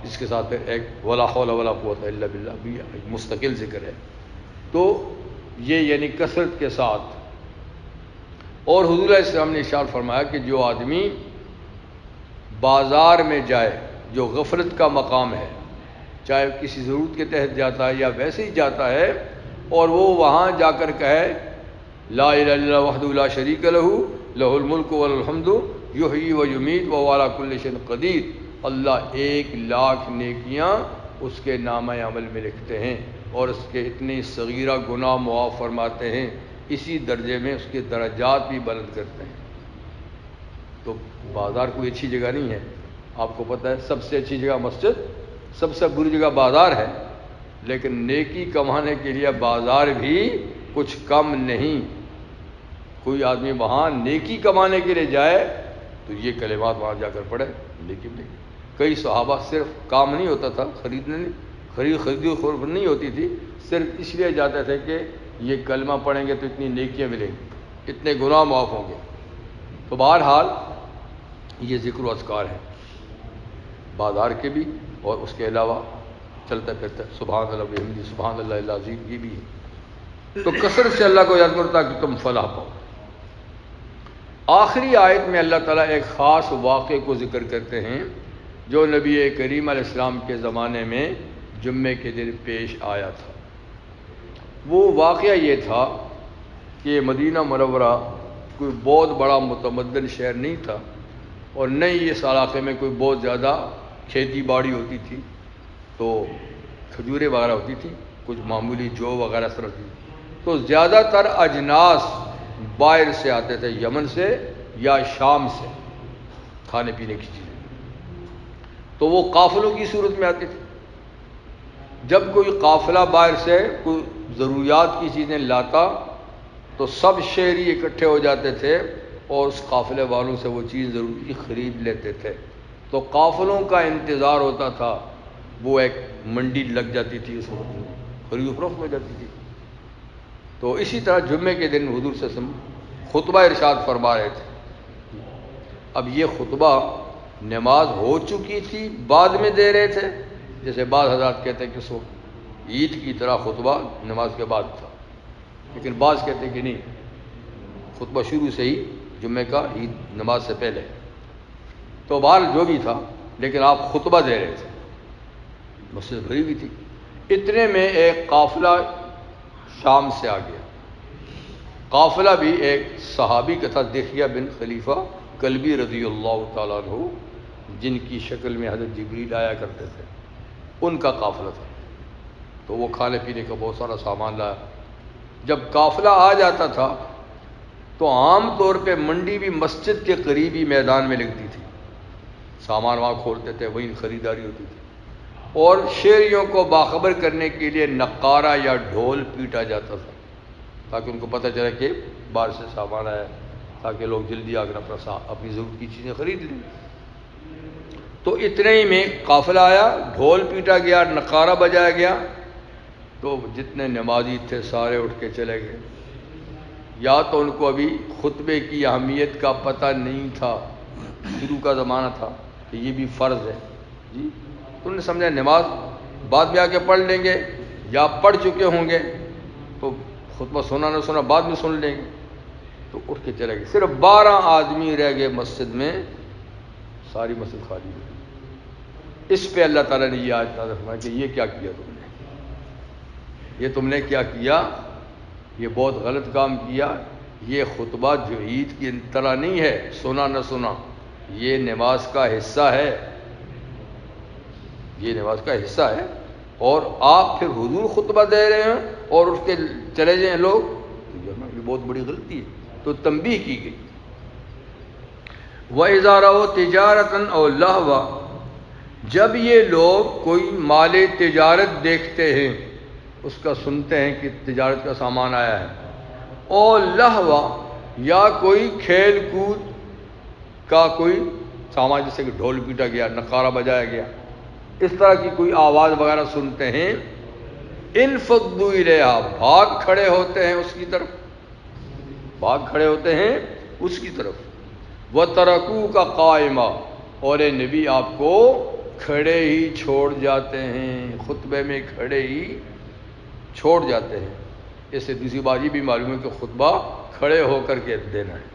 اس کے ساتھ پھر ایک ولا حول ولا قوت الا باللہ بھی ایک مستقل ذکر ہے۔ تو یہ یعنی کثرت کے ساتھ. اور حضور علیہ السلام نے ارشاد فرمایا کہ جو آدمی بازار میں جائے جو غفلت کا مقام ہے، چاہے کسی ضرورت کے تحت جاتا ہے یا ویسے ہی جاتا ہے، اور وہ وہاں جا کر کہے لا الہ الا اللہ وحدہ لا شریک لہ لہ الملک وله الحمد یحیی و یمیت وهو علی کل شیء قدیر، اللہ 1,00,000 نیکیاں اس کے نامہ عمل میں لکھتے ہیں اور اس کے اتنے صغیرہ گناہ معاف فرماتے ہیں، اسی درجے میں اس کے درجات بھی بلند کرتے ہیں. تو بازار کوئی اچھی جگہ نہیں ہے، آپ کو پتہ ہے سب سے اچھی جگہ مسجد، سب سے بری جگہ بازار ہے، لیکن نیکی کمانے کے لیے بازار بھی کچھ کم نہیں. کوئی آدمی وہاں نیکی کمانے کے لیے جائے تو یہ کلمات وہاں جا کر پڑھے، لیکن نہیں. کئی صحابہ صرف کام نہیں ہوتا تھا، خریدی خرید نہیں ہوتی تھی، صرف اس لیے جاتے تھے کہ یہ کلمہ پڑھیں گے تو اتنی نیکیاں ملیں گی، اتنے گناہ معاف ہوں گے. تو بہرحال یہ ذکر و اذکار ہے بازار کے بھی، اور اس کے علاوہ چلتا پھرتا سبحان اللہ بحمدہ سبحان اللہ العظیم یہ بھی ہے. تو کثرت سے اللہ کو یاد کرو تاکہ تم فلاح پاؤ. آخری آیت میں اللہ تعالیٰ ایک خاص واقعے کو ذکر کرتے ہیں جو نبی کریم علیہ السلام کے زمانے میں جمعے کے دن پیش آیا تھا. وہ واقعہ یہ تھا کہ مدینہ منورہ کوئی بہت بڑا متمدن شہر نہیں تھا، اور نہ ہی اس علاقے میں کوئی بہت زیادہ کھیتی باڑی ہوتی تھی. تو کھجوریں وغیرہ ہوتی تھی، کچھ معمولی جو وغیرہ سر ہوتی تھی. تو زیادہ تر اجناس باہر سے آتے تھے، یمن سے یا شام سے، کھانے پینے کی چیزیں. تو وہ قافلوں کی صورت میں آتی تھی. جب کوئی قافلہ باہر سے کوئی ضروریات کی چیزیں لاتا تو سب شہری اکٹھے ہو جاتے تھے اور اس قافلے والوں سے وہ چیز ضروری خرید لیتے تھے. تو قافلوں کا انتظار ہوتا تھا، وہ ایک منڈی لگ جاتی تھی، اس وقت خرید و فروخت ہو جاتی تھی. تو اسی طرح جمعے کے دن حضور صلی اللہ علیہ وسلم خطبہ ارشاد فرما رہے تھے. اب یہ خطبہ نماز ہو چکی تھی بعد میں دے رہے تھے، جیسے بعض حضرات کہتے ہیں کہ اس وقت عید کی طرح خطبہ نماز کے بعد تھا، لیکن بعض کہتے ہیں کہ نہیں، خطبہ شروع سے ہی جمعے کا عید نماز سے پہلے. تو بہرحال جو بھی تھا، لیکن آپ خطبہ دے رہے تھے، مسجد بھری ہوئی تھی. اتنے میں ایک قافلہ شام سے آ گیا. قافلہ بھی ایک صحابی کا تھا، دحیہ بن خلیفہ کلبی رضی اللہ تعالیٰ عنہ، جن کی شکل میں حضرت جبریل آیا کرتے تھے، ان کا قافلہ تھا. تو وہ کھانے پینے کا بہت سارا سامان لایا. جب قافلہ آ جاتا تھا تو عام طور پہ منڈی بھی مسجد کے قریبی میدان میں لگتی تھی، سامان وہاں کھولتے تھے، وہیں خریداری ہوتی تھی. اور شہریوں کو باخبر کرنے کے لیے نقارہ یا ڈھول پیٹا جاتا تھا تاکہ ان کو پتہ چلے کہ باہر سے سامان آیا، تاکہ لوگ جلدی آ کر اپنی ضرورت کی چیزیں خرید لیں. تو اتنے ہی میں قافلہ آیا، ڈھول پیٹا گیا، نقارہ بجایا گیا. تو جتنے نمازی تھے سارے اٹھ کے چلے گئے. یا تو ان کو ابھی خطبے کی اہمیت کا پتہ نہیں تھا، شروع کا زمانہ تھا کہ یہ بھی فرض ہے جی، تو انہوں نے سمجھا نماز بعد میں آ کے پڑھ لیں گے، یا پڑھ چکے ہوں گے تو خطبہ سنا نہ سنا بعد میں سن لیں گے. تو اٹھ کے چلے گئے. صرف 12 آدمی رہ گئے مسجد میں، ساری مسجد خالی ہوئی. اس پہ اللہ تعالیٰ نے یہ آیت نازل فرمائی کہ یہ کیا کیا تم نے، یہ تم نے کیا کیا، یہ بہت غلط کام کیا. یہ خطبہ جو عید کی طرح نہیں ہے سنا نہ سنا، یہ نماز کا حصہ ہے، یہ نماز کا حصہ ہے. اور آپ پھر حضور خطبہ دے رہے ہیں اور اٹھ کے چلے جائیں لوگ، یہ بہت بڑی غلطی ہے. تو تنبیہ کی گئی. وَإِذَا رَأَوْا تِجَارَةً أَوْ لَهْوًا، جب یہ لوگ کوئی مال تجارت دیکھتے ہیں، اس کا سنتے ہیں کہ تجارت کا سامان آیا ہے، اور لہوا یا کوئی کھیل کود کا کوئی سامان، جیسے کہ ڈھول پیٹا گیا، نقارہ بجایا گیا، اس طرح کی کوئی آواز وغیرہ سنتے ہیں، انفضوا الیہا، بھاگ کھڑے ہوتے ہیں اس کی طرف، بھاگ کھڑے ہوتے ہیں اس کی طرف. وَتَرَكُوكَ قَائِمًا، اور اے نبی آپ کو کھڑے ہی چھوڑ جاتے ہیں، خطبے میں کھڑے ہی چھوڑ جاتے ہیں. اس سے دوسری بات یہ بھی معلوم ہے کہ خطبہ کھڑے ہو کر کے دینا ہے،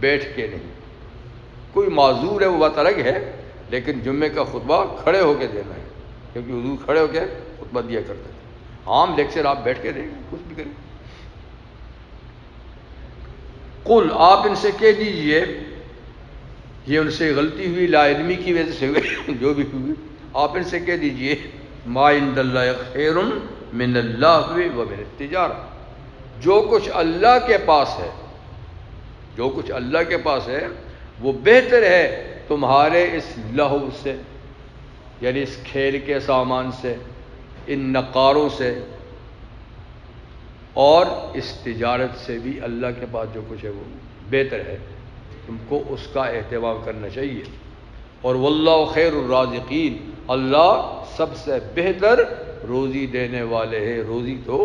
بیٹھ کے نہیں۔ کوئی معذور ہے وہ بات الگ ہے، لیکن جمعے کا خطبہ کھڑے ہو کے دینا ہے، کیونکہ حضور کھڑے ہو کے خطبہ دیا کرتے تھے۔ عام لیکچر آپ بیٹھ کے دیں گے، کچھ بھی کریں۔ قل، آپ ان سے کہہ دیجئے، یہ ان سے غلطی ہوئی لا علمی کی وجہ سے ہوئی، جو بھی ہوئی، آپ ان سے کہہ دیجئے ما عند اللہ خیر من اللہ ومن التجارہ، جو کچھ اللہ کے پاس ہے، جو کچھ اللہ کے پاس ہے وہ بہتر ہے تمہارے اس لہو سے، یعنی اس کھیل کے سامان سے، ان نقاروں سے، اور اس تجارت سے بھی۔ اللہ کے پاس جو کچھ ہے وہ بہتر ہے، تم کو اس کا اہتمام کرنا چاہیے۔ اور واللہ خیر الرازقین، اللہ سب سے بہتر روزی دینے والے ہیں۔ روزی تو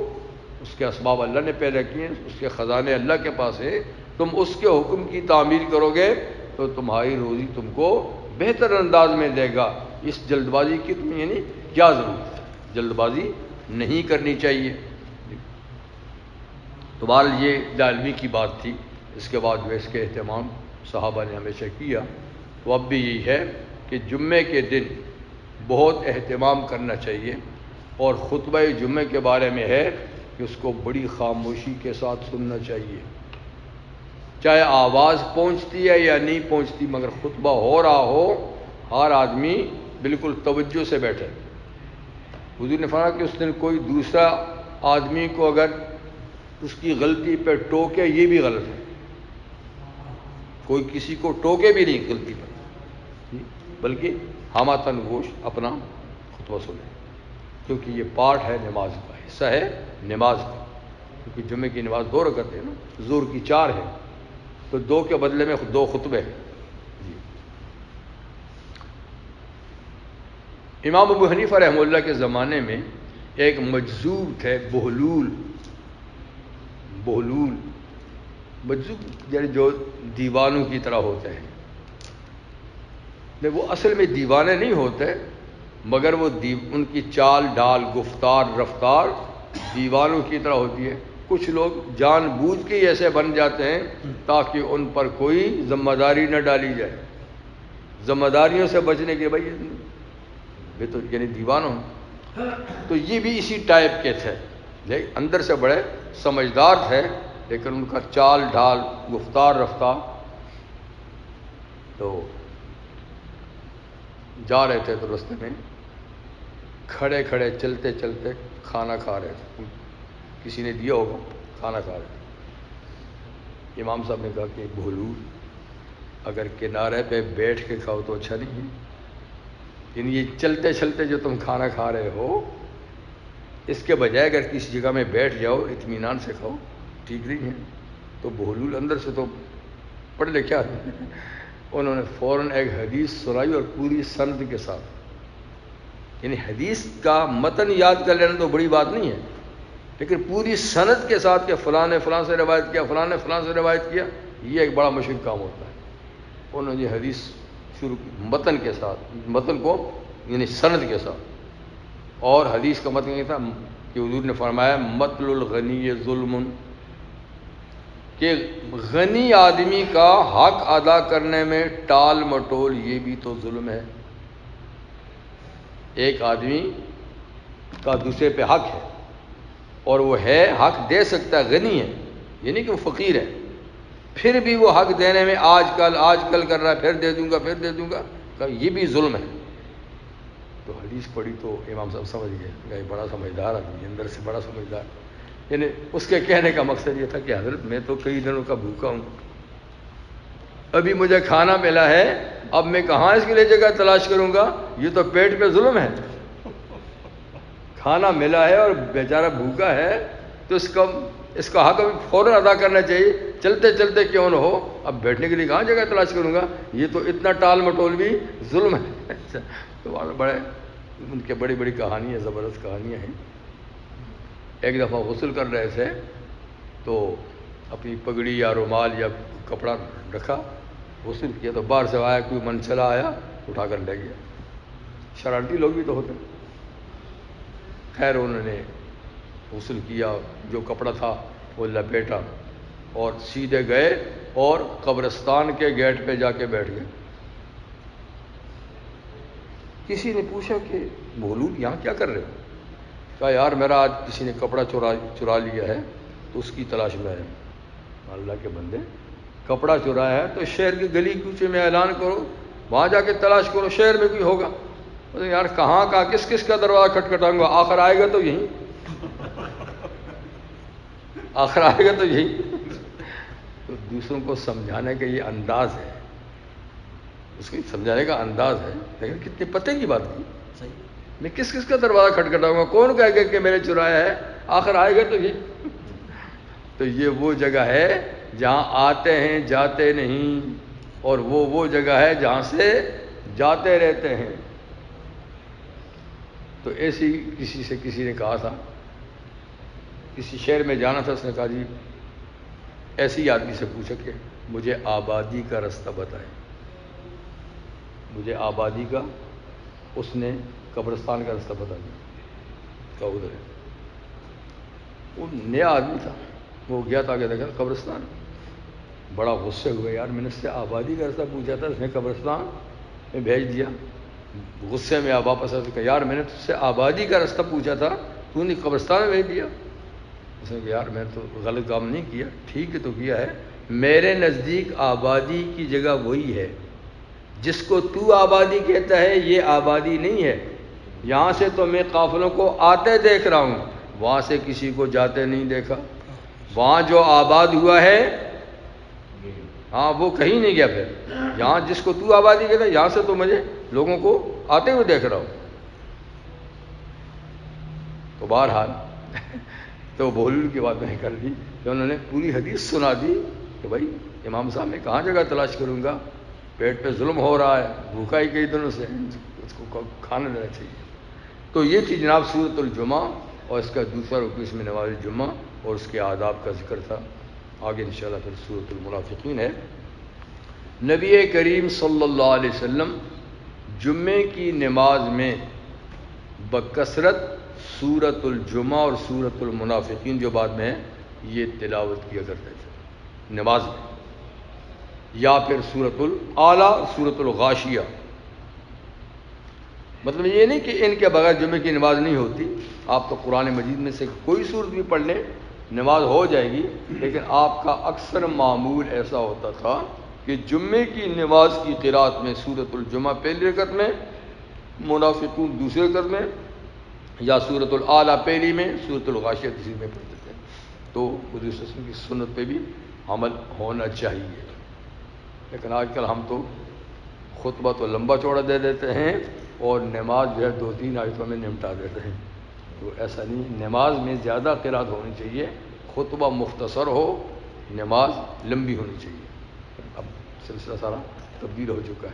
اس کے اسباب اللہ نے پیدا کیے ہیں، اس کے خزانے اللہ کے پاس ہیں، تم اس کے حکم کی تعمیل کرو گے تو تمہاری روزی تم کو بہتر انداز میں دے گا۔ اس جلد بازی کی تم یعنی کیا ضرورت ہے؟ جلد بازی نہیں کرنی چاہیے۔ تو بہرحال یہ علمی کی بات تھی، اس کے بعد جو اس کے اہتمام صحابہ نے ہمیشہ کیا، تو اب بھی یہی ہے کہ جمعے کے دن بہت اہتمام کرنا چاہیے، اور خطبہ جمعے کے بارے میں ہے کہ اس کو بڑی خاموشی کے ساتھ سننا چاہیے، چاہے آواز پہنچتی ہے یا نہیں پہنچتی، مگر خطبہ ہو رہا ہو ہر آدمی بالکل توجہ سے بیٹھے۔ حضور نے فرمایا کہ اس دن کوئی دوسرا آدمی کو اگر اس کی غلطی پہ ٹوکے، یہ بھی غلط ہے، کوئی کسی کو ٹوکے بھی نہیں غلطی پر، بلکہ ہماتن گوش اپنا خطبہ سنے، کیونکہ یہ پارٹ ہے نماز کا، حصہ ہے نماز کا، کیونکہ جمعے کی نماز 2 رکعت ہے نا، ظہر کی 4 ہے، تو 2 کے بدلے میں 2 خطبے ہیں۔ امام ابو حنیفہ رحمہ اللہ کے زمانے میں ایک مجذوب تھے، بہلول مجذوب یعنی جو دیوانوں کی طرح ہوتے ہیں، وہ اصل میں دیوانے نہیں ہوتے، مگر وہ ان کی چال ڈال، گفتار، رفتار دیوانوں کی طرح ہوتی ہے۔ کچھ لوگ جان بوجھ کے ایسے بن جاتے ہیں تاکہ ان پر کوئی ذمہ داری نہ ڈالی جائے، ذمہ داریوں سے بچنے کے، بھائی یہ تو یعنی دیوانوں، تو یہ بھی اسی ٹائپ کے تھے، لیکن اندر سے بڑے سمجھدار تھے، لیکن ان کا چال ڈھال، گفتار، رفتار، تو جا رہے تھے تو رستے میں کھڑے کھڑے چلتے چلتے کھانا کھا رہے تھے، کسی نے دیا ہوگا، کھانا کھا رہے تھے۔ امام صاحب نے کہا کہ بھولو، اگر کنارے پہ بیٹھ کے کھاؤ تو اچھا نہیں ہے، یعنی یہ چلتے چلتے جو تم کھانا کھا رہے ہو، اس کے بجائے اگر کسی جگہ میں بیٹھ جاؤ، اطمینان سے کھاؤ، ٹھیک نہیں ہے۔ تو بہلول اندر سے تو پڑھ لے کیا، انہوں نے فوراً ایک حدیث سنائی، اور پوری سند کے ساتھ، یعنی حدیث کا متن یاد کر لینا تو بڑی بات نہیں ہے، لیکن پوری سند کے ساتھ کہ فلاں نے فلاں سے روایت کیا، فلاں نے فلاں سے روایت کیا، یہ ایک بڑا مشکل کام ہوتا ہے۔ انہوں نے یہ حدیث شروع کی متن کے ساتھ، متن کو یعنی سند کے ساتھ، اور حدیث کا متن یہ تھا کہ حضور نے فرمایا مطل الغنی ظلم، کہ غنی آدمی کا حق ادا کرنے میں ٹال مٹول یہ بھی تو ظلم ہے۔ ایک آدمی کا دوسرے پہ حق ہے، اور وہ ہے حق دے سکتا ہے، غنی ہے، یعنی کہ وہ فقیر ہے، پھر بھی وہ حق دینے میں آج کل کر رہا ہے، پھر دے دوں گا، کہ یہ بھی ظلم ہے۔ تو حدیث پڑھی تو امام صاحب سمجھ گئے کہ یہ بڑا سمجھدار آدمی، اندر سے بڑا سمجھدار، یعنی اس کے کہنے کا مقصد یہ تھا کہ حضرت میں تو کئی دنوں کا بھوکا ہوں، ابھی مجھے کھانا ملا ہے، اب میں کہاں اس کے لیے جگہ تلاش کروں گا، یہ تو پیٹ پہ ظلم ہے۔ کھانا ملا ہے اور بیچارہ بھوکا ہے، تو اس کا حق ابھی فوراً ادا کرنا چاہیے، چلتے چلتے کیوں نہ ہو، اب بیٹھنے کے لیے کہاں جگہ تلاش کروں گا، یہ تو اتنا ٹال مٹول بھی ظلم ہے۔ تو بڑے ان کے بڑی بڑی کہانیاں، زبردست کہانیاں ہیں۔ ایک دفعہ غسل کر رہے تھے تو اپنی پگڑی یا رومال یا کپڑا رکھا، غسل کیا، تو باہر سے آیا کوئی منچلا آیا، اٹھا کر لے گیا۔ شرارتی لوگ بھی تو ہوتے ہیں۔ خیر انہوں نے غسل کیا، جو کپڑا تھا وہ لپیٹا اور سیدھے گئے اور قبرستان کے گیٹ پہ جا کے بیٹھ گئے۔ کسی نے پوچھا کہ مولود یہاں کیا کر رہے ہو؟ کہا یار میرا آج کسی نے کپڑا چرا لیا ہے تو اس کی تلاش میں ہے۔ اللہ کے بندے، کپڑا چرایا ہے تو شہر کی گلی کوچے میں اعلان کرو، وہاں جا کے تلاش کرو، شہر میں کوئی ہوگا۔ یار کہاں کا کس کا دروازہ کھٹکھٹاؤں گا، آخر آئے گا تو یہی، آخر آئے گا تو یہی۔ تو دوسروں کو سمجھانے کا یہ انداز ہے، اس کو سمجھانے کا انداز ہے، لیکن کتنے پتے کی بات کی، میں کس کا دروازہ کھٹکھٹاؤں گا، کون کہے گا کہ میں نے چرایا ہے، آخر آئے گا تو یہ۔ تو یہ وہ جگہ ہے جہاں آتے ہیں جاتے نہیں، اور وہ جگہ ہے جہاں سے جاتے رہتے ہیں۔ تو ایسی کسی نے کہا تھا، کسی شہر میں جانا تھا، اس نے کہا جی ایسی آدمی سے پوچھا کہ مجھے آبادی کا رستہ بتائیں، مجھے آبادی کا، اس نے قبرستان کا رستہ بتا دیا، کہا ادھر ہے۔ وہ نیا آدمی تھا، وہ گیا تھا کہ دیکھا قبرستان، بڑا غصے ہوئے، یار میں نے اس سے آبادی کا رستہ پوچھا تھا، اس نے قبرستان میں بھیج دیا۔ غصے میں واپس آ کہا یار میں نے تجھ سے آبادی کا رستہ پوچھا تھا، تو نے قبرستان میں بھیج دیا۔ اس نے کہا یار میں تو غلط کام نہیں کیا، ٹھیک ہے تو کیا ہے، میرے نزدیک آبادی کی جگہ وہی ہے، جس کو تو آبادی کہتا ہے یہ آبادی نہیں ہے۔ یہاں سے تو میں قافلوں کو آتے دیکھ رہا ہوں، وہاں سے کسی کو جاتے نہیں دیکھا۔ وہاں جو آباد ہوا ہے ہاں وہ کہیں نہیں گیا۔ پھر یہاں جس کو تو آبادی کہتا ہے، یہاں سے تو مجھے لوگوں کو آتے ہوئے دیکھ رہا ہوں۔ تو بہرحال تو بولنے کی بات میں کر دی کہ انہوں نے پوری حدیث سنا دی کہ بھائی امام صاحب میں کہاں جگہ تلاش کروں گا، پیٹ پہ ظلم ہو رہا ہے، بھوکا ہی کئی دنوں سے، اس کو کھانا دینا چاہیے۔ تو یہ تھی جناب سورۃ الجمعہ، اور اس کا دوسرا رکن اس میں نماز جمعہ اور اس کے آداب کا ذکر تھا۔ آگے انشاءاللہ پھر سورۃ المنافقین ہے۔ نبی کریم صلی اللہ علیہ وسلم جمعے کی نماز میں بکثرت سورۃ الجمعہ اور سورۃ المنافقین جو بعد میں ہے یہ تلاوت کیا کرتے تھے نماز میں، یا پھر سورۃ الاعلیٰ، سورۃ الغاشیہ۔ مطلب یہ نہیں کہ ان کے بغیر جمعے کی نماز نہیں ہوتی، آپ تو قرآن مجید میں سے کوئی سورت بھی پڑھ لیں نماز ہو جائے گی، لیکن آپ کا اکثر معمول ایسا ہوتا تھا کہ جمعے کی نماز کی قرات میں سورۃ الجمعہ پہلی رکعت میں، منافقون دوسری رکعت میں، یا سورۃ الاعلیٰ پہلی میں، سورۃ الغاشیہ تیسری میں پڑھتے تھے۔ تو حضور صلی اللہ علیہ وسلم کی سنت پہ بھی عمل ہونا چاہیے، لیکن آج کل ہم تو خطبہ تو لمبا چوڑا دے دیتے ہیں اور نماز جو ہے 2-3 آیتوں میں نمٹا دیتے ہیں۔ تو ایسا نہیں، نماز میں زیادہ قرات ہونی چاہیے، خطبہ مختصر ہو، نماز لمبی ہونی چاہیے۔ اب سلسلہ سارا تبدیل ہو چکا ہے،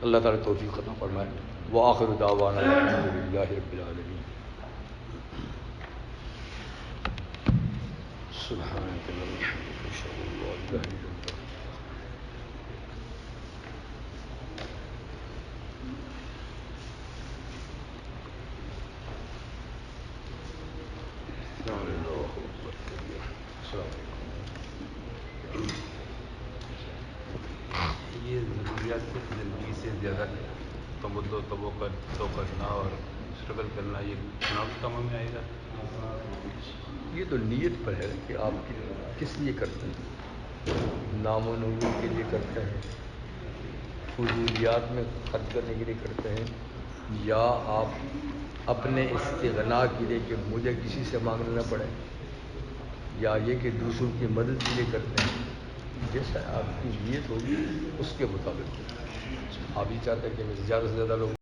اللہ تعالیٰ توفیق عطا فرمائے۔ وآخر دعوانا الحمدللہ رب العالمین۔ سبحانک اللہم وبحمدک، اشہد ان لا الہ الا انت۔ یہ ضروریات کی زندگی سے زیادہ تمدو تو کرنا اور اسٹرگل کرنا یہ چناؤ کے کاموں میں آئے گا۔ یہ تو نیت پر ہے کہ آپ کس لیے کرتے ہیں، نام و نمود کے لیے کرتے ہیں، فضولیات میں خرچ کرنے کے لیے کرتے ہیں، یا آپ اپنے استغنا کے لیے کہ مجھے کسی سے مانگنا نہ پڑے، یا یہ کہ دوسروں کی مدد کے لیے کرتے ہیں۔ جیسا آپ کی نیت ہوگی اس کے مطابق آپ یہ چاہتے ہیں کہ زیادہ سے زیادہ لوگ